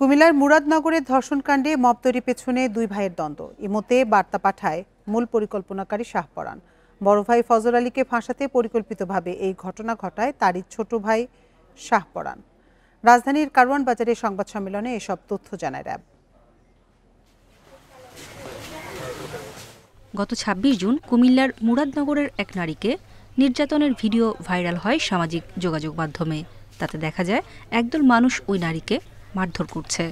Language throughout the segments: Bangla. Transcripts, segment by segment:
কুমিল্লার মুরাদনগরের ধর্ষণকাণ্ডে মব তৈরি পেছনে দুই ভাইয়ের দ্বন্দ্ব। ইমোতে বার্তা পাঠায় মূল পরিকল্পনাকারী শাহপরাণ। বড় ভাই ফজর আলীকে ফাঁসাতে পরিকল্পিতভাবে এই ঘটনা ঘটায় তারই ছোট ভাই শাহপরাণ। রাজধানীর কারওয়ান বাজারে সংবাদ সম্মেলনে এসব তথ্য জানায় র্যাব। গত ২৬ জুন কুমিল্লার মুরাদনগরের এক নারীকে নির্যাতনের ভিডিও ভাইরাল হয় সামাজিক যোগাযোগ মাধ্যমে। তাতে দেখা যায় একদল মানুষ ওই নারীকে মারধর করছে।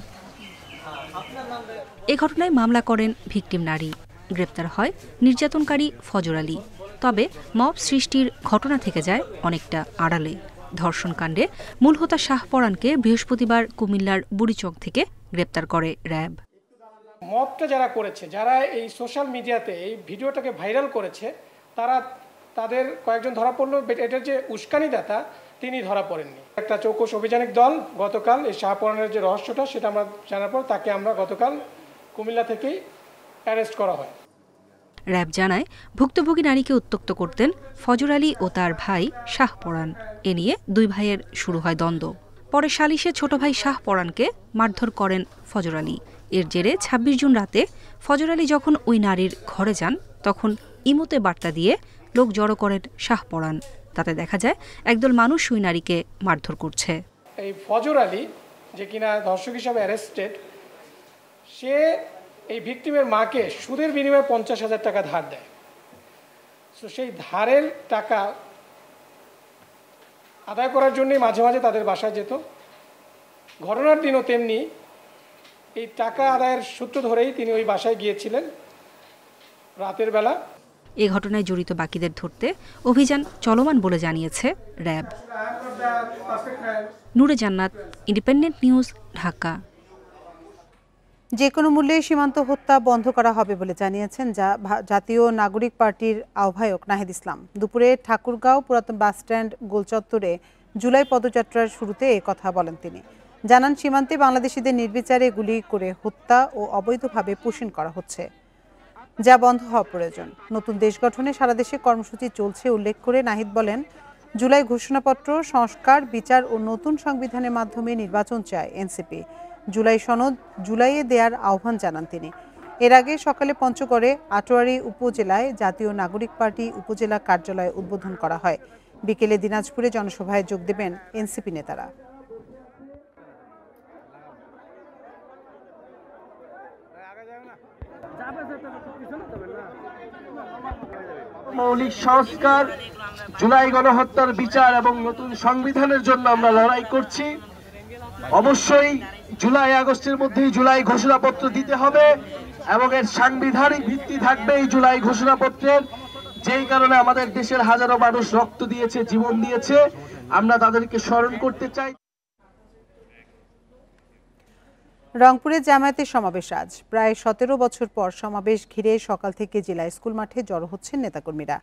এ ঘটনায় মামলা করেন ভিকটিম নারী। গ্রেপ্তার হয় নির্যাতনকারী ফজর আলী। তবে মব সৃষ্টির ঘটনা থেকে যায় অনেকটা আড়ালে। ধর্ষণকাণ্ডে মূল হোতা শাহপরাণকে বৃহস্পতিবার কুমিল্লার বুড়িচং থেকে গ্রেপ্তার করে র্যাব। মবটা যারা করেছে, যারা এই সোশ্যাল মিডিয়াতে এই ভিডিওটাকে ভাইরাল করেছে, তাদের কয়েকজন ধরা পড়লো। এটার যে উস্কানিদাতা তিনি ধরা পড়েননি। একটা চৌকস অভিযানিক দল গতকাল এই শাহপরাণের যে রহস্যটা সেটা আমরা জানার পর তাকে আমরা গতকাল কুমিল্লা থেকেই অ্যারেস্ট করা হয়। র্যাব জানায় ভুক্তভোগী নারীকে উত্ত্যক্ত করতেন ফজর আলী ও তার ভাই শাহপরাণ। এ নিয়ে দুই ভাইয়ের শুরু হয় দ্বন্দ্ব। পরে সালিশে ছোট ভাই শাহপরাণকে মারধর করেন ফজর আলী। এর জেরে ২৬ জুন রাতে ফজর আলী যখন ওই নারীর ঘরে যান তখন ইমোতে বার্তা দিয়ে লোক জড়ো করেন শাহপরাণ। তাতে দেখা যায় একদল মানুষ ওই নারীকে মারধর করছে। এই ফজর আলী যে কিনা ধর্ষক হিসাবে অ্যারেস্টেড, সে এই ভিকটিমের মাকে সুদের বিনিময়ে ৫০,০০০ টাকা ধার দেয়। তো সেই ধারের টাকা আদায় করার জন্যই মাঝে মাঝে তাদের বাসায় যেত। ঘটনার দিনও তেমনি এই টাকা আদায়ের সূত্র ধরেই তিনি ওই বাসায় গিয়েছিলেন রাতের বেলা। এ ঘটনায় জড়িত বাকিদের ধরতে অভিযান চলমান বলে জানিয়েছে র্যাব। নূরে জান্নাত, ইন্ডিপেন্ডেন্ট নিউজ, ঢাকা। যে কোনো মূল্যে সীমান্ত হত্যা বন্ধ করা হবে বলে জানিয়েছেন জাতীয় নাগরিক পার্টির আহ্বায়ক নাহিদ ইসলাম। দুপুরে ঠাকুরগাঁও পুরাতন বাসস্ট্যান্ড গোলচত্বরে জুলাই পদযাত্রার শুরুতে এ কথা বলেন তিনি। জানান, সীমান্তে বাংলাদেশিদের নির্বিচারে গুলি করে হত্যা ও অবৈধভাবে পুশিং করা হচ্ছে, যা বন্ধ হওয়া প্রয়োজন। নতুন দেশ গঠনে সারা দেশে কর্মসূচি চলছে উল্লেখ করে নাহিদ বলেন, জুলাই ঘোষণাপত্র সংস্কার, বিচার ও নতুন সংবিধানের মাধ্যমে নির্বাচন চায় এনসিপি। জুলাই সনদ জুলাইয়ে দেওয়ার আহ্বান জানান তিনি। এর আগে সকালে পঞ্চগড়ে আটোয়ারী উপজেলায় জাতীয় নাগরিক পার্টি উপজেলা কার্যালয় উদ্বোধন করা হয়। বিকেলে দিনাজপুরে জনসভায় যোগ দেবেন এনসিপি নেতারা। মৌলিক সংস্কার, জুলাই গণহত্যার বিচার এবং নতুন সংবিধানের জন্য আমরা লড়াই করছি। অবশ্যই জুলাই আগস্টের মধ্যেই জুলাই ঘোষণাপত্র দিতে হবে এবং এর সাংবিধানিক ভিত্তি থাকবে এই জুলাই ঘোষণাপত্রের। যেই কারণে আমাদের দেশের হাজারো মানুষ রক্ত দিয়েছে, জীবন দিয়েছে, আমরা তাদেরকে স্মরণ করতে চাই। রংপুরে জামায়াতের সমাবেশ আজ। প্রায় ১৭ বছর পর সমাবেশ ঘিরে সকাল থেকে জেলা স্কুল মাঠে জড়ো হচ্ছেন নেতাকর্মীরা।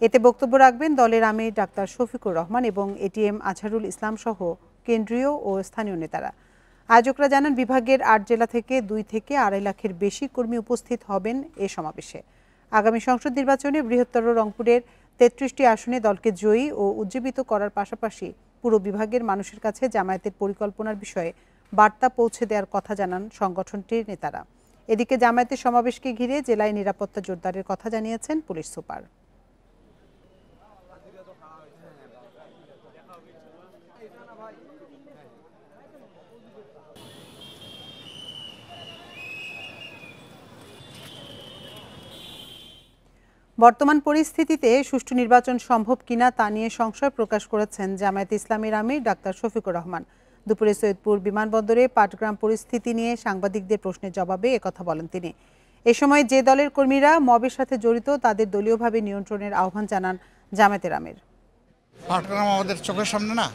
এতে বক্তব্য রাখবেন দলের আমির ডাক্তার শফিকুর রহমান এবং এটিএম আজহারুল ইসলাম সহ কেন্দ্রীয় ও স্থানীয় নেতারা। আয়োজকরা জানান, বিভাগের ৮ জেলা থেকে ২ থেকে ২.৫ লাখের বেশি কর্মী উপস্থিত হবেন এ সমাবেশে। আগামী সংসদ নির্বাচনে বৃহত্তর রংপুরের ৩৩টি আসনে দলকে জয়ী ও উজ্জীবিত করার পাশাপাশি পুরো বিভাগের মানুষের কাছে জামায়াতের পরিকল্পনার বিষয়ে বার্তা পৌঁছে দেওয়ার কথা জানান সংগঠনটির নেতারা। এদিকে জামায়াতের সমাবেশকে ঘিরে জেলায় নিরাপত্তা জোরদারের কথা জানিয়েছেন পুলিশ সুপার। বর্তমান পরিস্থিতিতে সুষ্ঠু নির্বাচন সম্ভব কিনা তা নিয়ে সংশয় প্রকাশ করেছেন জামায়াতে ইসলামীর আমির ডাক্তার শফিকুর রহমান। দুপুরে সৈয়দপুর বিমানবন্দরে পাটগ্রাম পরিস্থিতি নিয়ে সাংবাদিকদের প্রশ্নের জবাবে একথা বলেন তিনি। এ সময় যে দলের কর্মীরা মবের সাথে জড়িত তাদের দলীয়ভাবে নিয়ন্ত্রণের আহ্বান জানান জামায়াতের আমির। পাটগ্রাম আমাদের চোখের সামনে না,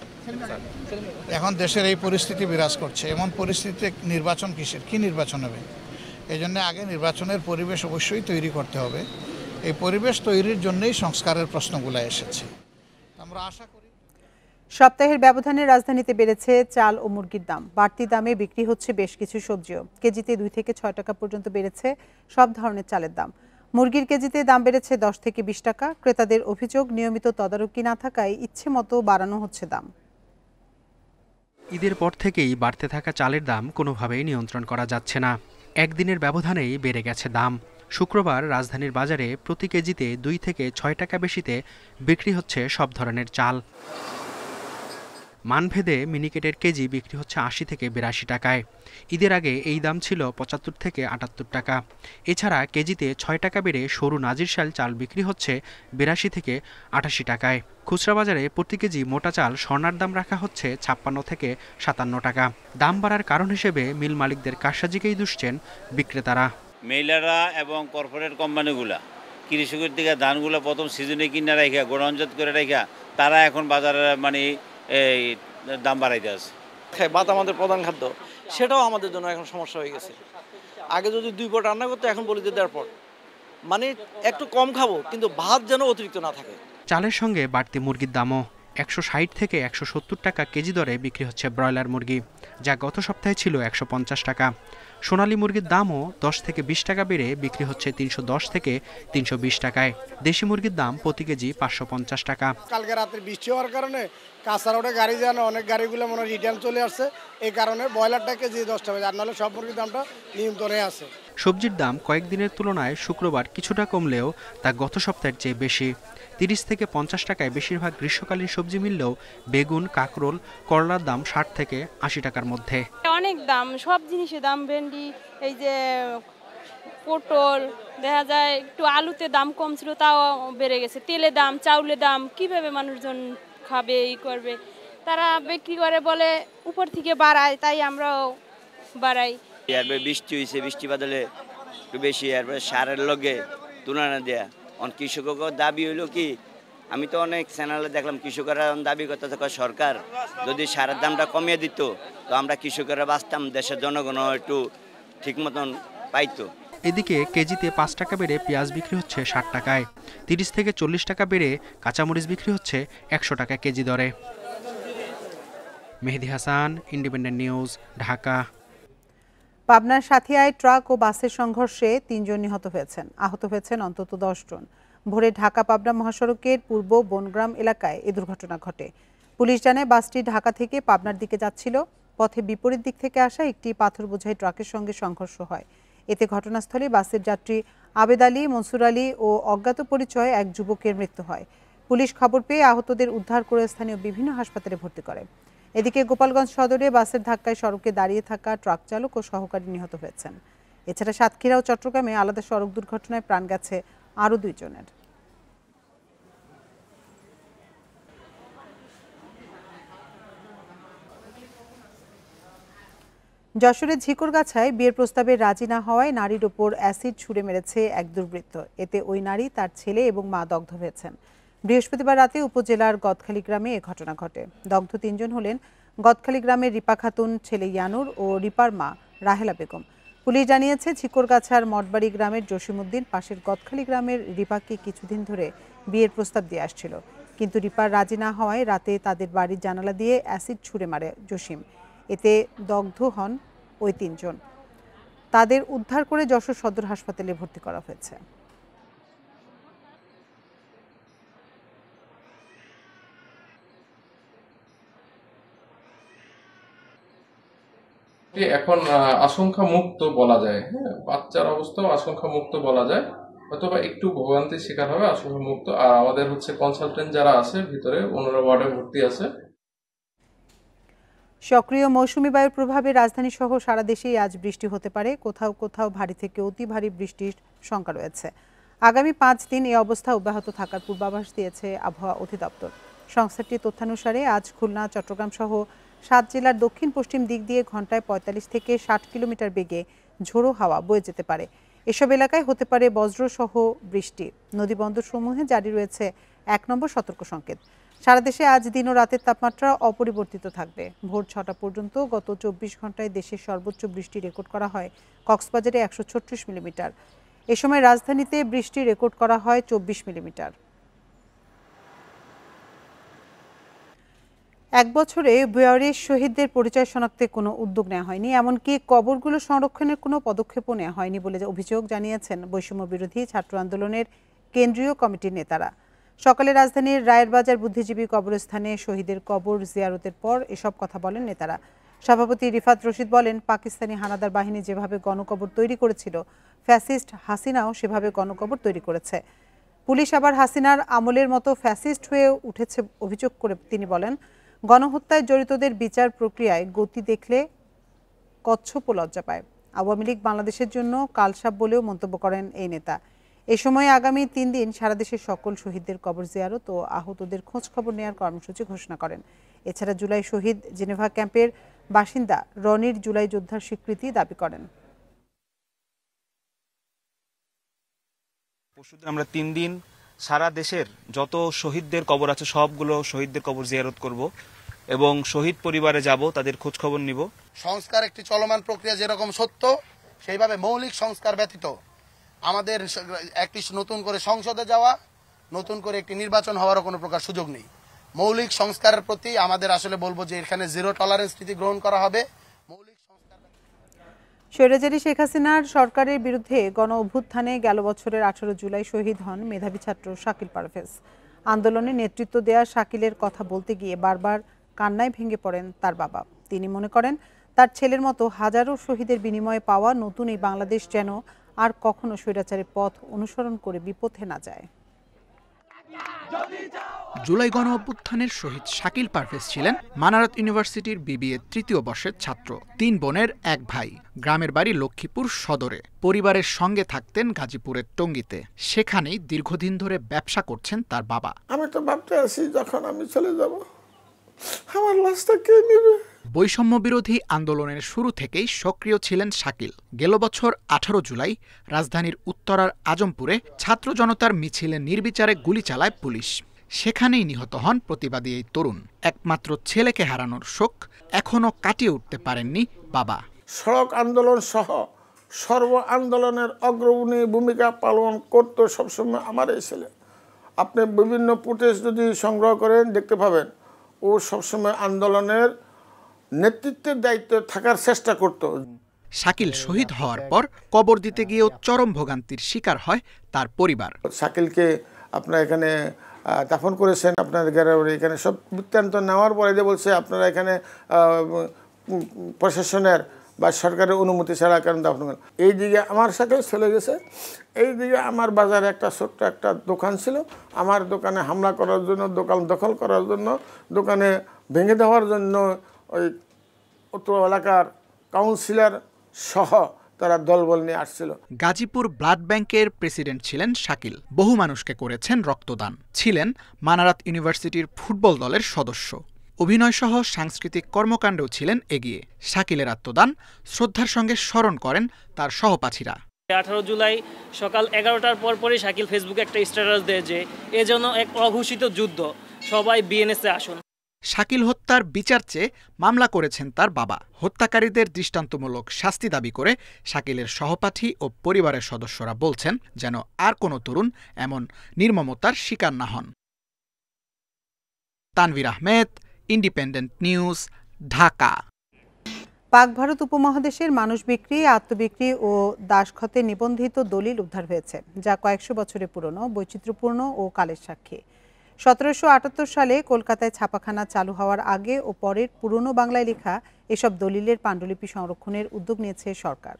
এখন দেশের এই পরিস্থিতি বিরাজ করছে। এমন পরিস্থিতিতে নির্বাচন কিসের, কি নির্বাচন হবে? এই জন্য আগে নির্বাচনের পরিবেশ অবশ্যই তৈরি করতে হবে। এই পরিবেশ তৈরির জন্যই সংস্কারের প্রশ্নগুলো এসেছে। আমরা আশা করি সপ্তাহের ব্যবধানে রাজধানীতে বেড়েছে চাল ও মুরগির দাম। বাড়তি দামে বিক্রি হচ্ছে বেশ কিছু সবজিও। কেজিতে 2 থেকে 6 টাকা পর্যন্ত বেড়েছে সব ধরনের চালের দাম। মুরগির কেজিতে দাম বেড়েছে 10 থেকে 20 টাকা। ক্রেতাদের অভিযোগ, নিয়মিত তদারকি না থাকায় ইচ্ছে মতো বাড়ানো হচ্ছে দাম। ঈদের পর থেকেই বাড়তে থাকা চালের দাম কোনোভাবেই নিয়ন্ত্রণ করা যাচ্ছে না। একদিনের ব্যবধানেই বেড়ে গেছে দাম। শুক্রবার রাজধানীর বাজারে প্রতি কেজিতে 2 থেকে 6 টাকা বেশিতে বিক্রি হচ্ছে সব ধরনের চাল। মানভেদে মিনিকেটের কেজি বিক্রি হচ্ছে 80 থেকে 82 টাকায়। ঈদের আগে এই দাম ছিল 75 থেকে 78 টাকা। এছাড়া কেজিতে 6 টাকা বেড়ে সরু নাজিরশাল চাল বিক্রি হচ্ছে 82 থেকে 88 টাকায়। খুচরা বাজারে প্রতি কেজি মোটা চাল স্বর্ণার দাম রাখা হচ্ছে 56 থেকে 57 টাকা। দাম বাড়ার কারণ হিসেবে মিল মালিকদের কারসাজিকেই দুষছেন বিক্রেতারা। মেইলাররা এবং কর্পোরেট কোম্পানিগুলা কৃষকের দিকে ধানগুলো প্রথম সিজনে কিনে রাখা গোডাউনজাত করে রাখা তারা এখন বাজারে মানে এই দাম বাড়াইতে আছে। ভাত আমাদের প্রধান খাদ্য, সেটাও আমাদের জন্য এখন সমস্যা হয়ে গেছে। আগে যদি 2 পট রান্না করতে, এখন বলি যে 1.5 পট। মানে একটু কম খাবো, কিন্তু ভাত যেন অতিরিক্ত না থাকে। চালের সঙ্গে বাড়তি মুরগির দামও 160 থেকে 170 টাকা কেজি দরে বিক্রি হচ্ছে ব্রয়লার মুরগি, যা গত সপ্তাহে ছিল 150 টাকা। সোনালী মুরগির দামও 10 থেকে 20 টাকা বেড়ে বিক্রি হচ্ছে 310 থেকে 320 টাকায়। দেশি মুরগির দাম প্রতি কেজি 550 টাকা। কালকে রাতে বৃষ্টি হওয়ার কারণে কাঁচা রোডে গাড়ি যায় না, অনেক গাড়িগুলো মনে হয় রিটার্ন চলে আসছে। এই কারণে ব্রয়লারটা কেজি 10 টাকা, আর নাহলে সব মুরগির দামটা নিয়ন্ত্রণে আছে। সবজির দাম কয়েকদিনের তুলনায় শুক্রবার কিছুটা কমলেও তা গত সপ্তাহের চেয়ে বেশি। 30 থেকে 50 টাকায় বেশিরভাগ গ্রীষ্মকালীন সবজি মিললেও বেগুন, কাঁকরোল, করলার দাম 60 থেকে 80 টাকার মধ্যে। অনেক দাম, সব জিনিসের দাম, ভেন্ডি, এই যে পটল, দেখা যায় একটু আলুতে দাম কম ছিল, তাও বেড়ে গেছে। তেলের দাম, চাউলের দাম, কিভাবে মানুষজন খাবে, করবে, তারা বিক্রি করে বলে উপর থেকে বাড়ায়, তাই আমরাও বাড়াই। এরপরে বৃষ্টি হয়েছে, বৃষ্টি বাদলে একটু বেশি, এরপরে সারের লগে তুলনা দেয়া কৃষকের দাবি হইল কি, আমি তো অনেক চ্যানেলে দেখলাম কৃষকরা দাবি করতে থাকা সরকার যদি সারের দামটা কমিয়ে দিত তো আমরা কৃষকেরা বাঁচতাম, দেশের জনগণ একটু ঠিক মতন পাইতো। এদিকে কেজিতে 5 টাকা বেড়ে পেঁয়াজ বিক্রি হচ্ছে 60 টাকায়। 30 থেকে 40 টাকা বেড়ে কাঁচামরিচ বিক্রি হচ্ছে 100 টাকা কেজি দরে। Mehedi Hasan, independent news, Dhaka. পাবনার সাথিয়ায় ট্রাক ও বাসের সংঘর্ষে 3 জন নিহত হয়েছেন, আহত হয়েছেন অন্তত 10 জন। ভোরে ঢাকা পাবনা মহাসড়কের পূর্ব বনগ্রাম এলাকায় এ দুর্ঘটনা ঘটে। পুলিশ জানায় বাসটি ঢাকা থেকে পাবনার দিকে যাচ্ছিল। পথে বিপরীত দিক থেকে আসা একটি পাথর বোঝাই ট্রাকের সঙ্গে সংঘর্ষ হয়। এতে ঘটনাস্থলে বাসের যাত্রী আবেদ আলী, মনসুর আলী ও অজ্ঞাত পরিচয় এক যুবকের মৃত্যু হয়। পুলিশ খবর পেয়ে আহতদের উদ্ধার করে স্থানীয় বিভিন্ন হাসপাতালে ভর্তি করে। এদিকে গোপালগঞ্জ সদরে বাসের ধাক্কায় সড়কে দাঁড়িয়ে থাকা ট্রাক চালক ও সহকারী নিহত হয়েছেন। এছাড়া সাতক্ষীরা ও চট্টগ্রামে আলাদা সড়ক দুর্ঘটনায় প্রাণ গেছে আরও 2 জনের। যশোরের ঝিকরগাছায় বিয়ের প্রস্তাবে রাজি না হওয়ায় নারীর ওপর অ্যাসিড ছুড়ে মেরেছে এক দুর্বৃত্ত। এতে ওই নারী, তার ছেলে এবং মা দগ্ধ হয়েছেন। বৃহস্পতিবার রাতে উপজেলার গদখালি গ্রামে এ ঘটনা ঘটে। দগ্ধ 3 জন হলেন গদখালি গ্রামের রিপা খাতুন, ছেলে ইয়ানুর ও রিপার মা রাহেলা বেগম। পুলিশ জানিয়েছে ঝিকরগাছার মঠবাড়ি গ্রামের জসিমউদ্দিন পাশের গদখালি গ্রামের রিপাকে কিছুদিন ধরে বিয়ের প্রস্তাব দিয়ে আসছিল, কিন্তু রিপার রাজি না হওয়ায় রাতে তাদের বাড়ির জানালা দিয়ে অ্যাসিড ছুড়ে মারে জসিম। এতে দগ্ধ হন ওই 3 জন। তাদের উদ্ধার করে যশোর সদর হাসপাতালে ভর্তি করা হয়েছে। এখন আশঙ্কা মুক্ত বলা যায়, হ্যাঁ, বাচ্চার অবস্থাও আশঙ্কা মুক্ত বলা যায়, অথবা একটু ভোগান্তির শিকার হবে, আশঙ্কা মুক্ত। আর আমাদের কনসালটেন্ট যারা আছে ভিতরে, ওনারা ওয়ার্ডে ভর্তি আছে। সক্রিয় মৌসুমী বায়ুর প্রভাবে রাজধানী সহ সারা দেশেই আজ বৃষ্টি হতে পারে। কোথাও কোথাও ভারী থেকে অতি ভারী বৃষ্টির শঙ্কা রয়েছে। আগামী 5 দিন এই অবস্থা অব্যাহত থাকার পূর্বাভাস দিয়েছে আবহাওয়া অধিদপ্তর। সংস্থাটির তথ্যানুসারে আজ খুলনা, চট্টগ্রাম সহ 7 জেলার দক্ষিণ পশ্চিম দিক দিয়ে ঘন্টায় 45 থেকে 60 কিলোমিটার বেগে ঝোড়ো হাওয়া বয়ে যেতে পারে। এসব এলাকায় হতে পারে বজ্রসহ বৃষ্টি। নদীবন্দরসমূহে জারি রয়েছে 1 নম্বর সতর্ক সংকেত। সারা দেশে আজ দিন ও রাতের তাপমাত্রা অপরিবর্তিত থাকবে। ভোর 6টা পর্যন্ত গত 24 ঘন্টায় দেশের সর্বোচ্চ বৃষ্টি রেকর্ড করা হয় কক্সবাজারে 136 মিলিমিটার। এ সময় রাজধানীতে বৃষ্টি রেকর্ড করা হয় 24 মিলিমিটার। 1 বছরে বুয়ারের শহীদদের পরিচয় শনাক্তে কোনো উদ্যোগ নেওয়া হয়নি, এমনকি কবরগুলো সংরক্ষণের কোনো পদক্ষেপও নেওয়া হয়নি বলে অভিযোগ জানিয়েছেন বৈষম্য বিরোধী ছাত্র আন্দোলনের কেন্দ্রীয় কমিটির নেতারা। সকালে রাজধানীর রায়েরবাজার বুদ্ধিজীবী কবরস্থানে শহীদের কবর জিয়ারতের পর এসব কথা বলেন নেতারা। সভাপতি রিফাত রশিদ বলেন, পাকিস্তানি হানাদার বাহিনী যেভাবে গণকবর তৈরি করেছিল, ফ্যাসিস্ট হাসিনাও সেভাবে গণকবর তৈরি করেছে। পুলিশ আবার হাসিনার আমলের মতো ফ্যাসিস্ট হয়ে উঠেছে অভিযোগ করে তিনি বলেন, গণহত্যায় জড়িতদের বিচার প্রক্রিয়ায় গতি দেখলে কচ্ছপও লজ্জা পায়। আওয়ামী লীগ বাংলাদেশের জন্য কালসাপ বলেও মন্তব্য করেন এই নেতা। এ সময় আগামী 3 দিন সারা দেশের সকল শহীদদের কবর জিয়ারত ও আহতদের খোঁজ খবর নেওয়ার কর্মসূচি ঘোষণা করেন। এছাড়া জুলাই শহীদ জেনেভা ক্যাম্পের বাসিন্দা রনির জুলাই যোদ্ধার স্বীকৃতি দাবি করেন। পরশুদিন আমরা 3 দিন সারা দেশের যত শহীদদের কবর আছে সবগুলো শহীদদের কবর জিয়ারত করব এবং শহীদ পরিবারে যাব, তাদের খোঁজ খবর নিব। সংস্কার একটি চলমান প্রক্রিয়া, যেরকম সত্য সেইভাবে মৌলিক সংস্কার ব্যতীত আমাদের একটি নতুন করে সংসদে যাওয়া, নতুন করে একটি নির্বাচন হওয়ারও কোনো প্রকার সুযোগ নেই। মৌলিক সংস্কারের প্রতি আমাদের আসলে বলবো যে এখানে জিরো টলারেন্স নীতি গ্রহণ করা হবে। স্বৈরাচারী শেখ হাসিনার সরকারের বিরুদ্ধে গণ অভ্যুত্থানে গেল বছরের 18 জুলাই শহীদ হন মেধাবী ছাত্র শাকিল পারভেজ। আন্দোলনে নেতৃত্ব দেওয়া শাকিলের কথা বলতে গিয়ে বারবার কান্নায় ভেঙে পড়েন তার বাবা। তিনি মনে করেন, তার ছেলের মতো হাজারো শহীদের বিনিময়ে পাওয়া নতুন এই বাংলাদেশ যেন আর কখনো স্বৈরাচারের পথ অনুসরণ করে বিপথে না যায়। জুলাই গণ অভ্যুত্থানের শহীদ শাকিল পারভেজ ছিলেন মানারত ইউনিভার্সিটির বিবিএ 3য় বর্ষের ছাত্র। 3 বোনের 1 ভাই। গ্রামের বাড়ি লক্ষ্মীপুর সদরে। পরিবারের সঙ্গে থাকতেন গাজীপুরের টঙ্গীতে। সেখানেই দীর্ঘদিন ধরে ব্যবসা করছেন তার বাবা। আমি তো ভাবতে আছি, যখন আমি চলে যাব আমার লাশটা কে নেবে। বৈষম্য বিরোধী আন্দোলনের শুরু থেকেই সক্রিয় ছিলেন শাকিল। গেল বছর 18 জুলাই রাজধানীর উত্তরার আজমপুরে ছাত্র জনতার মিছিলে নির্বিচারে গুলি চালায় পুলিশ। সেখানেই নিহত হন প্রতিবাদী এই তরুণ। একমাত্র ছেলেকে হারানোর শোক এখনো কাটিয়ে উঠতে পারেননি বাবা। সড়ক আন্দোলন সহ সর্ব আন্দোলনের অগ্রণী ভূমিকা পালন করতো সবসময় আমার এই ছেলে। আপনি বিভিন্ন ফুটেজ যদি সংগ্রহ করেন দেখতে পাবেন, ও সবসময় আন্দোলনের নেতৃত্বের দায়িত্বে থাকার চেষ্টা করত। শাকিল শহীদ হওয়ার পর কবর দিতে গিয়েও চরম ভোগান্তির শিকার হয় তার পরিবার। শাকিলকে আপনারা এখানে দাফন করেছেন, আপনাদের গ্যালারি এখানে সব বৃত্তান্ত নেওয়ার পরে যে বলছে আপনারা এখানে প্রশাসনের বা সরকারের অনুমতি ছাড়া কেন দাফন করেন। এই দিকে আমার শাকিল চলে গেছে, এই দিকে আমার বাজারে একটা ছোট্ট একটা দোকান ছিল, আমার দোকানে হামলা করার জন্য, দোকান দখল করার জন্য, দোকানে ভেঙে দেওয়ার জন্য ওই উত্তর এলাকার কাউন্সিলর সহ তারা দলবল নিয়ে আসছিল। গাজীপুর ব্লাড ব্যাংকের প্রেসিডেন্ট ছিলেন শাকিল। বহু মানুষকে করেছেন রক্তদান। ছিলেন মানারত ইউনিভার্সিটির ফুটবল দলের সদস্য। অভিনয়সহ সাংস্কৃতিক কর্মকাণ্ডেও ছিলেন এগিয়ে। শাকিলের আত্মদান শ্রদ্ধার সঙ্গে স্মরণ করেন তার সহপাঠীরা। 18 জুলাই সকাল 11টার পরপরই শাকিল ফেসবুকে একটা স্ট্যাটাস দেয় যে এ যেন এক অঘোষিত যুদ্ধ, সবাই বিএনএসে আসুন। শাকিল হত্যার বিচার চেয়ে মামলা করেছেন তার বাবা। হত্যাকারীদের দৃষ্টান্তমূলক শাস্তি দাবি করে শাকিলের সহপাঠী ও পরিবারের সদস্যরা বলছেন যেন আর কোনো তরুণ এমন নির্মমতার শিকার না হন। Tanvir Ahmed, independent news, Dhaka. পাক ভারত উপমহাদেশের মানুষ বিক্রি, আত্মবিক্রি ও দাসখতে নিবন্ধিত দলিল উদ্ধার হয়েছে, যা কয়েকশো বছরের পুরনো, বৈচিত্র্যপূর্ণ ও কালের সাক্ষী। 1778 সালে কলকাতায় ছাপাখানা চালু হওয়ার আগে ও পরের পুরনো বাংলায় লেখা এসব দলিলের পাণ্ডুলিপি সংরক্ষণের উদ্যোগ নিয়েছে সরকার।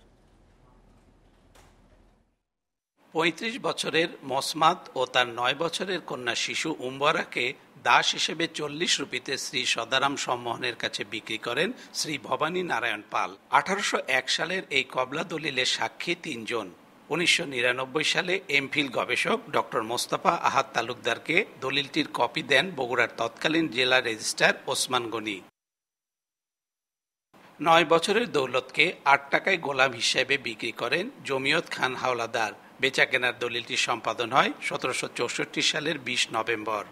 35 বছরের মসমাত ও তার 9 বছরের কন্যা শিশু উম্বরাকে দাস হিসেবে 40 রুপিতে শ্রী সদারাম সম্মোহনের কাছে বিক্রি করেন শ্রী ভবানী নারায়ণ পাল। 1801 সালের এই কবলা দলিলের সাক্ষী 3 জন। 1999 সালে এমফিল গবেষক ডক্টর মোস্তফা আহাদ তালুকদারকে দলিলটির কপি দেন বগুড়ার তৎকালীন জেলা রেজিস্ট্রার ওসমান গনি। 9 বছরের দৌলতকে 8 টাকায় গোলাম হিসেবে বিক্রি করেন জমিয়ত খান হাওলাদার। বেচা কেনার দলিলটি সম্পাদন হয় 1764 সালের 20 নভেম্বর।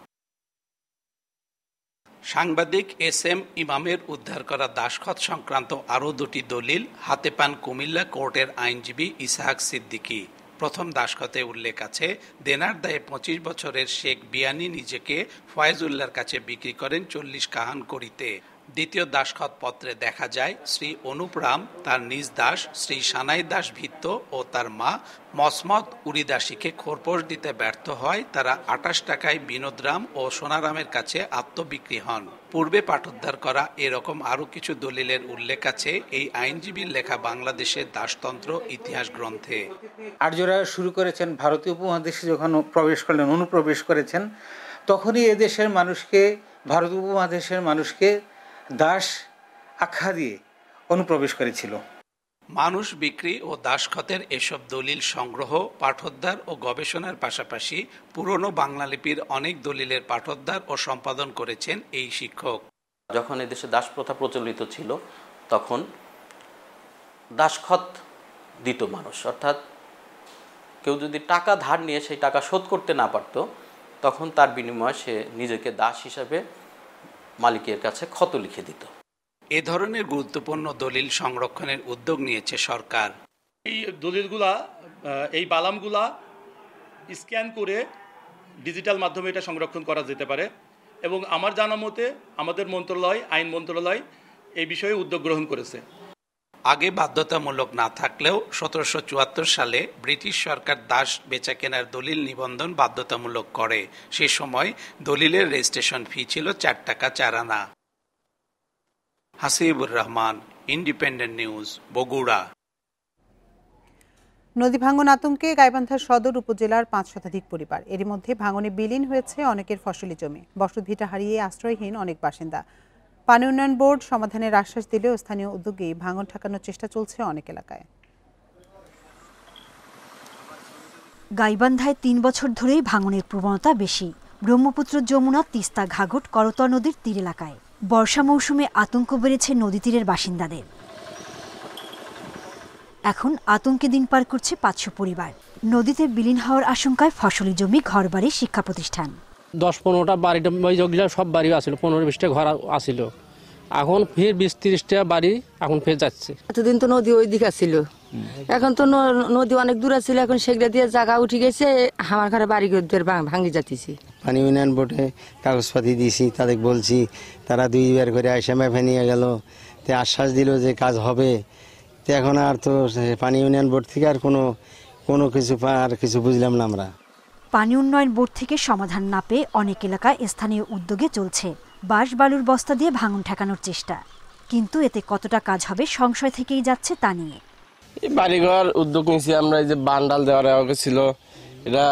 সাংবাদিক এস.এম. ইমামের উদ্ধার করা দাসখত সংক্রান্ত আরও 2টি দলিল হাতে পান কুমিল্লা কোর্টের আইনজীবী ইসহাক সিদ্দিকী। প্রথম দাসখতে উল্লেখ আছে, দেনার দায়ে 25 বছরের শেখ বিয়ানি নিজেকে ফয়েজউল্লাহর কাছে বিক্রি করেন 40 কাহান করিতে। দ্বিতীয় দাসখত পত্রে দেখা যায় শ্রী অনুপ রাম তার নিজ দাস শ্রী সানাই দাস ভিত্ত ও তার মা মসমত উরিদাসীকে খোরপোশ দিতে ব্যর্থ হয় তারা 28 টাকায় বিনোদ রাম ও সোনারামের কাছে আত্মবিক্রি হন। পূর্বে পাঠোদ্ধার করা এরকম আরও কিছু দলিলের উল্লেখ আছে এই আইনজীবীর লেখা বাংলাদেশের দাসতন্ত্র ইতিহাস গ্রন্থে। আর্যরা শুরু করেছেন ভারতীয় উপমহাদেশে যখন প্রবেশ করলেন, অনুপ্রবেশ করেছেন, তখনই এদেশের মানুষকে, ভারতীয় উপমহাদেশের মানুষকে দাস আখ্যা দিয়ে অনুপ্রবেশ করেছিল। মানুষ বিক্রি ও দাসখতের এসব দলিল সংগ্রহ, পাঠোদ্ধার ও গবেষণার পাশাপাশি পুরনো বাংলা লিপির অনেক দলিলের পাঠোদ্ধার ও সম্পাদন করেছেন এই শিক্ষক। যখন এদেশে দাস প্রথা প্রচলিত ছিল তখন দাসখত দিত মানুষ, অর্থাৎ কেউ যদি টাকা ধার নিয়ে সেই টাকা শোধ করতে না পারত তখন তার বিনিময়ে সে নিজেকে দাস হিসাবে মালিকের কাছে ক্ষত লিখে দিত। এ ধরনের গুরুত্বপূর্ণ দলিল সংরক্ষণের উদ্যোগ নিয়েছে সরকার। এই দলিলগুলা, এই বালামগুলা স্ক্যান করে ডিজিটাল মাধ্যমে এটা সংরক্ষণ করা যেতে পারে এবং আমার জানা মতে আমাদের মন্ত্রণালয়, আইন মন্ত্রণালয় এই বিষয়ে উদ্যোগ গ্রহণ করেছে। আগে বাধ্যতামূলক না থাকলেও 1774 সালে ব্রিটিশ সরকার দাস বেচা কেনার দলিল নিবন্ধন বাধ্যতামূলক করে। সে সময় দলিলের রেজিস্ট্রেশন ফি ছিল 4 টাকা 4 আনা। Hasibur Rahman, independent news, Bogura. নদী ভাঙন আতঙ্কে গাইবান্ধার সদর উপজেলার 5 শতাধিক পরিবার। এরই মধ্যে ভাঙনে বিলীন হয়েছে অনেকের ফসলি জমি, বসতভিটা হারিয়ে আশ্রয়হীন অনেক বাসিন্দা। পানি উন্নয়ন বোর্ড সমাধানের আশ্বাস দিলেও স্থানীয় উদ্যোগেই ভাঙন ঠেকানোর চেষ্টা চলছে অনেক এলাকায়। গাইবান্ধায় 3 বছর ধরেই ভাঙনের প্রবণতা বেশি। ব্রহ্মপুত্র, যমুনা, তিস্তা, ঘাঘট, করতোয়া নদীর তীর এলাকায় বর্ষা মৌসুমে আতঙ্ক বেড়েছে নদী তীরের বাসিন্দাদের। এখন আতঙ্কে দিন পার করছে 500 পরিবার। নদীতে বিলীন হওয়ার আশঙ্কায় ফসলি জমি, ঘরবাড়ি, শিক্ষা প্রতিষ্ঠান। 10-15টা বাড়িটা সব বাড়ি আসছিল, 15-20টা ঘর আসছিল, এখন ফের 20-30টা বাড়ি এখন ফের যাচ্ছে। এতদিন তো নদী ওই দিকে ছিল, এখন তো নদী অনেক দূরে ছিল, এখন সেগুলো দিয়ে জায়গা উঠে গেছে, আমার ঘরে বাড়ি ভাঙি যাচ্ছি। পানি উন্নয়ন বোর্ডে কাগজপাতি দিয়েছি, তাদের বলছি, তারা 2বার করে আইসা ম্যাপে নিয়ে গেল, তে আশ্বাস দিল যে কাজ হবে। তো এখন আর তো পানি উন্নয়ন বোর্ড থেকে আর কোনো কিছু বুঝলাম না আমরা। পানি উন্নয়ন বোর্ড থেকে সমাধান না পেয়ে অনেক এলাকায় স্থানীয় উদ্যোগে চলছে বাঁশ বালুর বস্তা দিয়ে ভাঙন ঠেকানোর চেষ্টা, কিন্তু এতে কতটা কাজ হবে সংশয় থেকেই যাচ্ছে তা নিয়ে। এই বাড়িঘর উদ্যোগ নিয়েছি আমরা, এই যে বান্ডাল দেওয়ার ছিল, এটা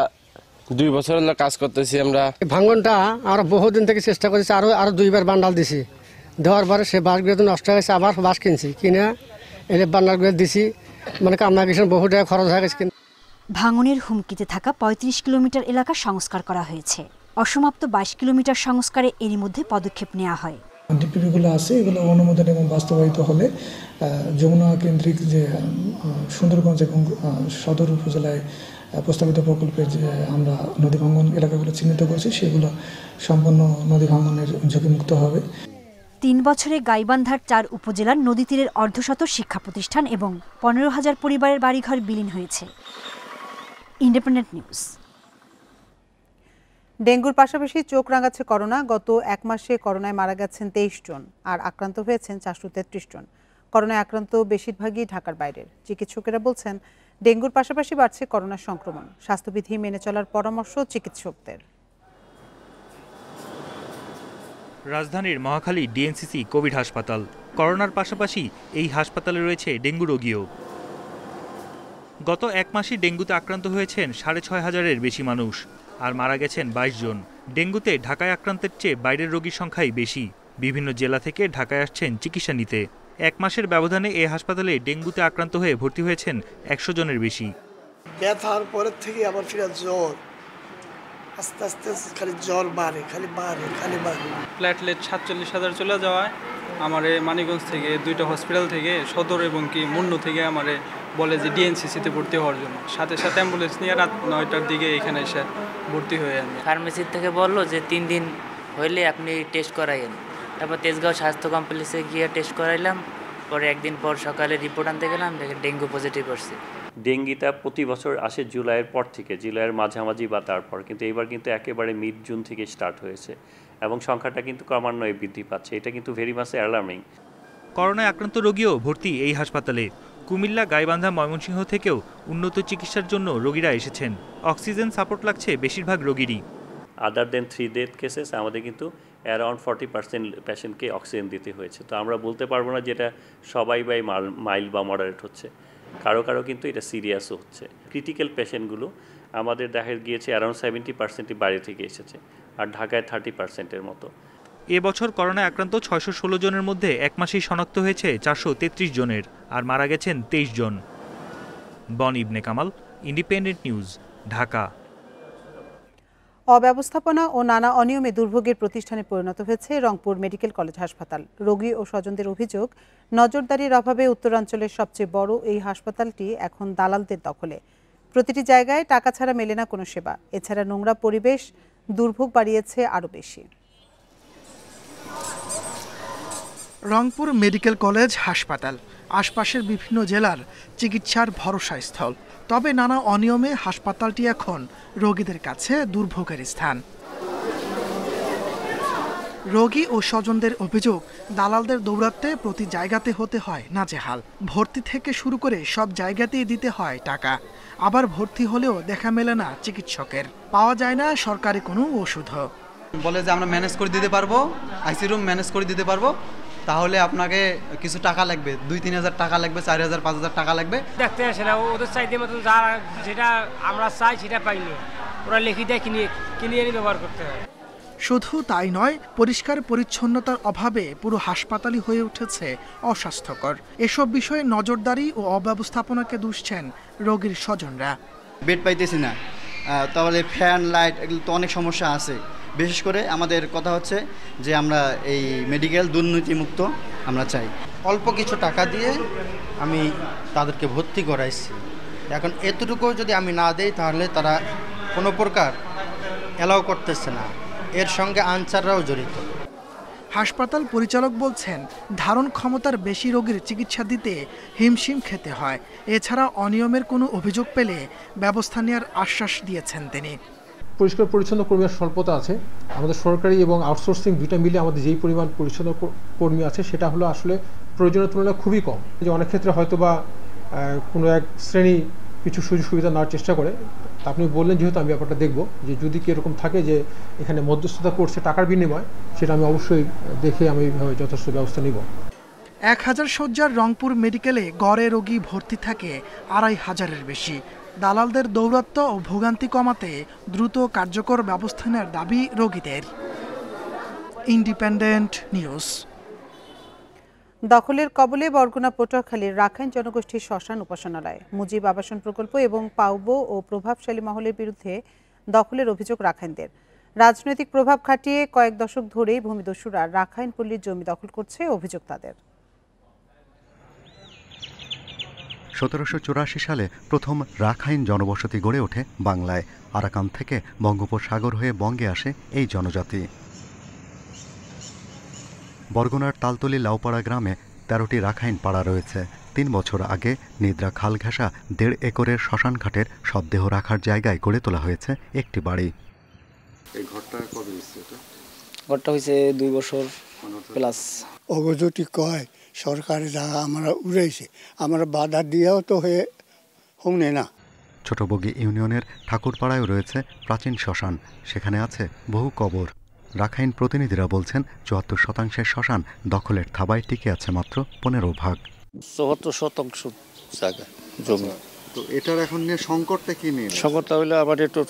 2 বছর হলো কাজ করতেছি আমরা। ভাঙনটা আমরা বহুদিন থেকে চেষ্টা করেছি, আরো 2বার বান্ডাল দিছি, দেওয়ার পরে সে বাঁশগুলো তো নষ্ট হয়েছে, আবার বাঁশ কিনছি, কিনে এনে বান্ডালগুলো দিছি, মানে কামনা কিষণ বহু টাকা খরচ হয়ে গেছে। ভাঙনের হুমকিতে থাকা 35 কিলোমিটার এলাকা সংস্কার করা হয়েছে। অসমাপ্ত 22 কিলোমিটার সংস্কারে এরই মধ্যে পদক্ষেপ নেওয়া হয়। ডিপিপিগুলো আছে, এগুলো অনুমোদন এবং বাস্তবায়িত হলে যমুনা কেন্দ্রিক যে সুন্দরগঞ্জ এবং সদর উপজেলায় প্রস্তাবিত প্রকল্পের যে আমরা নদী ভাঙন এলাকাগুলো চিহ্নিত করেছি, সেগুলো সম্পূর্ণ নদী ভাঙনের ঝুঁকিমুক্ত হবে। 3 বছরে গাইবান্ধার 4 উপজেলার নদী তীরের অর্ধশত শিক্ষা প্রতিষ্ঠান এবং 15,000 পরিবারের বাড়িঘর বিলীন হয়েছে। Independent news. ডেঙ্গুর পাশাপাশি চোখ রাঙাচ্ছে করোনা। গত 1 মাসে করোনায় মারা গেছেন 23 জন আর আক্রান্ত হয়েছেন 433 জন। করোনায় আক্রান্ত বেশিরভাগই ঢাকার বাইরের। চিকিৎসকেরা বলছেন ডেঙ্গুর পাশাপাশি বাড়ছে করোনার সংক্রমণ। স্বাস্থ্যবিধি মেনে চলার পরামর্শ চিকিৎসকদের। রাজধানীর মহাখালী ডিএনসিসি কোভিড হাসপাতাল। করোনার পাশাপাশি এই হাসপাতালে রয়েছে ডেঙ্গু রোগীও। গত 1 মাসে ডেঙ্গুতে আক্রান্ত হয়েছেন 6,500-এর বেশি মানুষ আর মারা গেছেন 22 জন। ডেঙ্গুতে ঢাকায় আক্রান্তের চেয়ে বাইরের রোগীর সংখ্যাই বেশি। বিভিন্ন জেলা থেকে ঢাকায় আসছেন চিকিৎসা নিতে। 1 মাসের ব্যবধানে এই হাসপাতালে ডেঙ্গুতে আক্রান্ত হয়ে ভর্তি হয়েছেন 100 জনের বেশি। ব্যথার পরের থেকে আবার ফিরে জ্বর, আস্তে আস্তে খালি জ্বর বাড়ে, খালি বাড়ে। প্লেটলেট 47,000 চলে যাওয়ায় আমারে মানিকগঞ্জ থেকে 2টা হসপিটাল থেকে সদর এবং কি মুন্নু থেকে আমারে বলে যে ডিএনসিসিতে ভর্তি হওয়ার জন্য। সাথে সাথে অ্যাম্বুলেন্স নিয়ে রাত 9টার দিকে এখানে এসে ভর্তি হয়ে আমি। ফার্মেসির থেকে বললো যে 3 দিন হইলে আপনি টেস্ট করাইন। তারপর তেজগাঁও স্বাস্থ্য কমপ্লেক্সে গিয়ে টেস্ট করাইলাম। পরে 1 দিন পর সকালে রিপোর্ট আনতে গেলাম, দেখে ডেঙ্গু পজিটিভ আসছে। ডেঙ্গিটা প্রতি বছর আসে জুলাইয়ের পর থেকে, জুলাইয়ের মাঝামাঝি বা তারপর, কিন্তু এইবার কিন্তু একেবারে মিড জুন থেকে স্টার্ট হয়েছে এবং সংখ্যাটা কিন্তু ক্রমান্বয়ে বৃদ্ধি পাচ্ছে। এটা কিন্তু ভেরি মাচ অ্যালার্মিং। করোনায় আক্রান্ত রোগীও ভর্তি এই হাসপাতালে। কুমিল্লা, গাইবান্ধা, ময়মনসিংহ থেকেও উন্নত চিকিৎসার জন্য রোগীরা এসেছেন। অক্সিজেন সাপোর্ট লাগছে বেশিরভাগ রোগীরই। আদার দেন 3 ডেথ কেসেস আমাদের কিন্তু অ্যারাউন্ড 40% পেশেন্টকে অক্সিজেন দিতে হয়েছে। তো আমরা বলতে পারবো না যেটা সবাই বাই মাইল্ড বা মডারেট হচ্ছে, কারো কারো কিন্তু এটা সিরিয়াসও হচ্ছে। ক্রিটিক্যাল পেশেন্টগুলো আমাদের দেখা গিয়েছে অ্যারাউন্ড 70%ই বাইরে থেকে এসেছে, আর ঢাকায় 30%-এর মতো। এবছর করোনায় আক্রান্ত 616 জনের মধ্যে এক মাসেই শনাক্ত হয়েছে 433 জনের, আর মারা গেছেন 23 জন। বন ইবনে কামাল, ইন্ডিপেন্ডেন্ট নিউজ, ঢাকা। অব্যবস্থাপনা ও নানা অনিয়মে দুর্ভোগের প্রতিষ্ঠানে পরিণত হয়েছে রংপুর মেডিকেল কলেজ হাসপাতাল। রোগী ও স্বজনদের অভিযোগ, নজরদারির অভাবে উত্তরাঞ্চলের সবচেয়ে বড় এই হাসপাতালটি এখন দালালদের দখলে। প্রতিটি জায়গায় টাকা ছাড়া মেলে না কোনো সেবা। এছাড়া নোংরা পরিবেশ দুর্ভোগ বাড়িয়েছে আরও বেশি। রংপুর মেডিকেল কলেজ হাসপাতাল আশপাশের বিভিন্ন জেলার চিকিৎসার ভরসাস্থল। তবে নানা অনিয়মে হাসপাতালটি এখন রোগীদের কাছে দুর্ভোগের স্থান। রোগী ও স্বজনদের অভিযোগ, দালালদের দৌরাত্মে প্রতি জায়গাতে হতে হয় নাজেহাল। ভর্তি থেকে শুরু করে সব জায়গাতেই দিতে হয় টাকা। আবার ভর্তি হলেও দেখা মেলে না চিকিৎসকের, পাওয়া যায় না সরকারি কোনো ওষুধও। বলে যে আমরা ম্যানেজ করে দিতে পারবো, আইসি রুম ম্যানেজ করে দিতে পারবো, তাহলে আপনাকে কিছু টাকা লাগবে, 2-3 হাজার টাকা লাগবে, 4,000-5,000 টাকা লাগবে। দেখতে আসে না, ওদের চাইতে মতন যেটা আমরা চাই সেটা পাইনি, ওরা লিখি দেয় কিনে এনে ব্যবহার করতে হয়। শুধু তাই নয়, পরিষ্কার পরিচ্ছন্নতার অভাবে পুরো হাসপাতালই হয়ে উঠেছে অস্বাস্থ্যকর। এসব বিষয়ে নজরদারি ও অব্যবস্থাপনাকে দুষছেন রোগীর স্বজনরা। বেড পাইতেছি না, তাহলে ফ্যান লাইট এগুলো তো অনেক সমস্যা আছে। বিশেষ করে আমাদের কথা হচ্ছে যে আমরা এই মেডিকেল দুর্নীতিমুক্ত আমরা চাই। অল্প কিছু টাকা দিয়ে আমি তাদেরকে ভর্তি করাইছি, এখন এতটুকু যদি আমি না দেই তাহলে তারা কোনো প্রকার অ্যালাউ করতেছে না, এর সঙ্গে আনসাররাও জড়িত। হাসপাতাল পরিচালক বলছেন, ধারণ ক্ষমতার বেশি রোগীর চিকিৎসা দিতে হিমশিম খেতে হয়। এছাড়া অনিয়মের কোনো অভিযোগ পেলে ব্যবস্থা নেওয়ার আশ্বাস দিয়েছেন তিনি। পরিষ্কার পরিচ্ছন্ন কর্মীর স্বল্পতা আছে। আমাদের সরকারি এবং আউটসোর্সিং দুইটা মিলে আমাদের যেই পরিমাণ পরিচ্ছন্ন কর্মী আছে সেটা হলো আসলে প্রয়োজনের তুলনায় খুবই কম। যে অনেক ক্ষেত্রে হয়তো বা কোনো এক শ্রেণী কিছু সুযোগ সুবিধা নেওয়ার চেষ্টা করে। আপনি বললেন যেহেতু আমি ব্যাপারটা দেখব, যে যদি কি এরকম থাকে যে এখানে মধ্যস্থতা করছে টাকার বিনিময়, সেটা আমি অবশ্যই দেখে আমি যথেষ্ট ব্যবস্থা নিব। 1000 শয্যার রংপুর মেডিকেলে গড়ে রোগী ভর্তি থাকে 2500-এর বেশি। দালালদের দৌরাত্ম্য ও ভোগান্তি কমাতে দ্রুত কার্যকর ব্যবস্থা নেওয়ার দাবি রোগীদের। Independent news. দখলের কবলে বরগুনা পটুয়াখালীর রাখাইন জনগোষ্ঠীর শ্মশান উপাসনালয়। মুজিব আবাসন প্রকল্প এবং পাউবো ও প্রভাবশালী মহলের বিরুদ্ধে দখলের অভিযোগ রাখাইনদের। রাজনৈতিক প্রভাব খাটিয়ে কয়েক দশক ধরেই ভূমিদস্যুরা রাখাইন পল্লীর জমি দখল করছে, অভিযোগ তাদের। 1784 সালে প্রথম রাখাইন জনবসতি গড়ে ওঠে বাংলায়। আরাকান থেকে বঙ্গোপসাগর হয়ে বঙ্গে আসে এই জনজাতি। বরগুনার তালতলি লাউপাড়া গ্রামে 13টি রাখাইন পাড়া রয়েছে। 3 বছর আগে নিদ্রা খাল ঘেঁষা 1.5 একরের শ্মশান ঘাটের শবদেহ রাখার জায়গায় গড়ে তোলা হয়েছে একটি বাড়ি। এই ঘরটা কবে হয়েছে? ঘরটা হয়েছে 2 বছর প্লাস। অগজটি কয় সরকারি জায়গা আমরা উড়াইছে, আমরা বাধা দিয়েও তো হয়ে হুমনে না। ছোটবগি ইউনিয়নের ঠাকুরপাড়ায় রয়েছে প্রাচীন শ্মশান, সেখানে আছে বহু কবর। রাখাইন প্রতিনিধিরা বলছেন 74% শ্মশান দখলের থাবায় টিকে আছে মাত্র 15%। 74% জায়গা জমি। তো এটার এখন নিয়ে সংকটটা কি নিয়ে? সংকটটা হইলে আবার একটু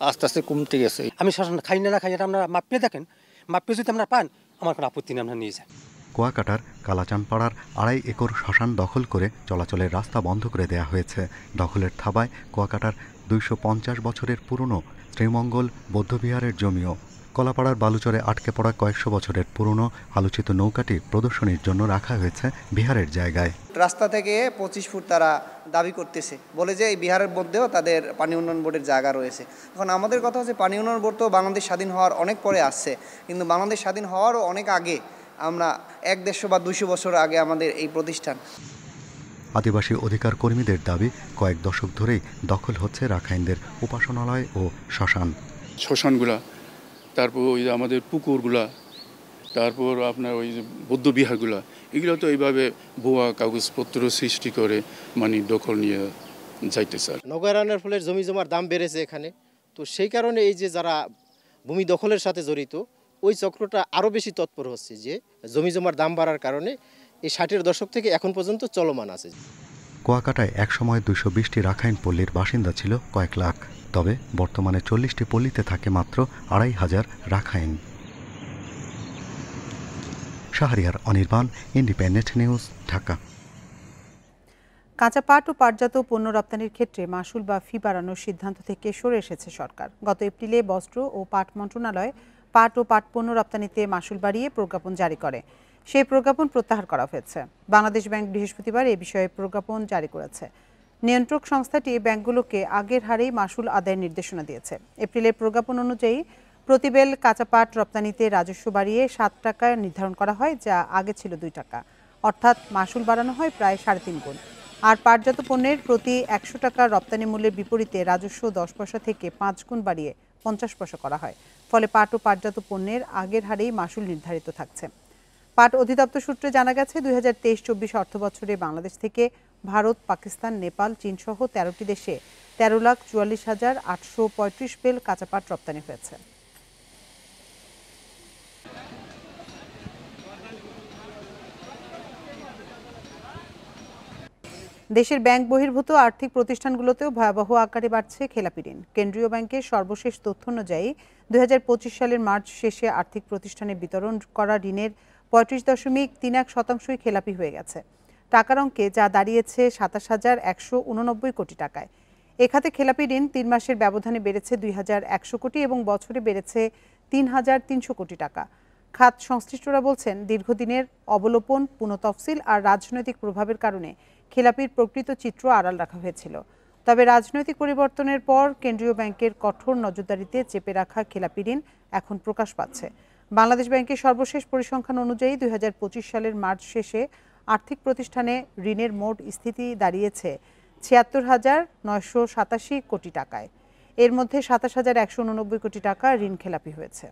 আস্তে আস্তে কমতে গেছে। আমি শ্মশান খাই না খাই, এটা আমরা মাপিয়ে দেখেন, মাপিয়ে যদি আমরা পান আমার কোনো আপত্তি নেই, আমরা নিয়ে যাই। কুয়াকাটার কালাচানপাড়ার 2.5 একর শ্মশান দখল করে চলাচলের রাস্তা বন্ধ করে দেয়া হয়েছে। দখলের থাবায় কুয়াকাটার 250 বছরের পুরনো শ্রীমঙ্গল বৌদ্ধবিহারের জমিও। কলাপাড়ার বালুচরে আটকে পড়া কয়েকশো বছরের পুরনো আলোচিত নৌকাটি প্রদর্শনীর জন্য রাখা হয়েছে বিহারের জায়গায়। রাস্তা থেকে 25 ফুট তারা দাবি করতেছে, বলে যে এই বিহারের মধ্যেও তাদের পানি উন্নয়ন বোর্ডের জায়গা রয়েছে। এখন আমাদের কথা হচ্ছে পানি উন্নয়ন বোর্ড তো বাংলাদেশ স্বাধীন হওয়ার অনেক পরে আসছে, কিন্তু বাংলাদেশ স্বাধীন হওয়ারও অনেক আগে, আমরা 100-150 বা 200 বছর আগে আমাদের এই প্রতিষ্ঠান। আদিবাসী অধিকার কর্মীদের দাবি কয়েক দশক ধরেই দখল হচ্ছে রাখাইনদের উপাসনালয় ও শ্মশান। শ্মশানগুলা, তারপর ওই যে আমাদের পুকুরগুলা, তারপর আপনার ওই যে বৌদ্ধ বিহারগুলা, এগুলো তো এইভাবে ভুয়া কাগজপত্র সৃষ্টি করে মানে দখল নিয়ে যাইতেছে। নগরায়নের ফলে জমি জমার দাম বেড়েছে এখানে, তো সেই কারণে এই যে যারা ভূমি দখলের সাথে জড়িত ওই চক্রটা আরও বেশি তৎপর হচ্ছে, যে জমি জমার দাম বাড়ার কারণে এই 60-এর দশক থেকে এখন পর্যন্ত চলমান আছে। কুয়াকাটায় একসময় 220টি রাখাইন পল্লীর বাসিন্দা ছিল কয়েক লাখ, তবে বর্তমানে 40টি পল্লীতে থাকে মাত্র 2500 Rakhine. Shahriar Anirban, independent news, Dhaka. কাঁচা পাট ও পাটজাত পণ্য রপ্তানির ক্ষেত্রে মাসুল বা ফি বাড়ানোর সিদ্ধান্ত থেকে সরে এসেছে সরকার। গত এপ্রিলে বস্ত্র ও পাট মন্ত্রণালয় পাট ও পাট পণ্য রপ্তানিতে মাসুল বাড়িয়ে প্রজ্ঞাপন জারি করে। সেই প্রজ্ঞাপন প্রত্যাহার করা হয়েছে। বাংলাদেশ ব্যাংক বৃহস্পতিবার এ বিষয়ে প্রজ্ঞাপন জারি করেছে। নিয়ন্ত্রক সংস্থাটি ব্যাংকগুলোকে আগের হারেই মাসুল আদায়ের নির্দেশনা দিয়েছে। এপ্রিলের প্রজ্ঞাপন অনুযায়ী প্রতিবেল কাঁচা পাট রপ্তানিতে রাজস্ব বাড়িয়ে 7 টাকা নির্ধারণ করা হয়, যা আগে ছিল 2 টাকা, অর্থাৎ মাসুল বাড়ানো হয় প্রায় 3.5 গুণ। আর পাটজাত পণ্যের প্রতি 100 টাকা রপ্তানি মূল্যের বিপরীতে রাজস্ব 10 পয়সা থেকে 5 গুণ বাড়িয়ে 50 পয়সা করা হয়। ফলে পাট ও পাটজাত পণ্যের আগের হারেই মাসুল নির্ধারিত থাকছে। পাট অধিদপ্তর সূত্রে জানা গেছে 2023-24 অর্থবছরে বাংলাদেশ থেকে ভারত, পাকিস্তান, নেপাল, চীন সহ 13টি দেশে 13,44,835 বেল কাঁচা পাট রপ্তানি হয়েছে। দেশের ব্যাংক বহির্ভূত আর্থিক প্রতিষ্ঠানগুলোতেও ভয়াবহ আকারে বাড়ছে খেলাপি ঋণ। কেন্দ্রীয় ব্যাংকের সর্বশেষ তথ্য অনুযায়ী 2025 সালের মার্চ শেষে আর্থিক প্রতিষ্ঠানে বিতরণ করা ঋণের 35.31% খেলাপি হয়ে গেছে টাকার অঙ্কে, যা দাঁড়িয়েছে 27,189 কোটি টাকায়। এ খাতে খেলাপি ঋণ 3 মাসের ব্যবধানে বেড়েছে 2,100 কোটি এবং বছরে বেড়েছে 3,300 কোটি টাকা। খাত সংশ্লিষ্টরা বলছেন, দীর্ঘদিনের অবলোপন, পুনঃতফসিল আর রাজনৈতিক প্রভাবের কারণে খেলাপির প্রকৃত চিত্র আড়াল রাখা হয়েছিল। তবে রাজনৈতিক পরিবর্তনের পর কেন্দ্রীয় ব্যাংকের কঠোর নজরদারিতে চেপে রাখা খেলাপি ঋণ এখন প্রকাশ পাচ্ছে। বাংলাদেশ ব্যাংকের সর্বশেষ পরিসংখ্যান অনুযায়ী 2025 সালের মার্চ শেষে আর্থিক প্রতিষ্ঠানে ঋণের মোট স্থিতি দাঁড়িয়েছে 76,987 কোটি টাকায়। এর মধ্যে 27,189 কোটি টাকা ঋণ খেলাপি হয়েছে।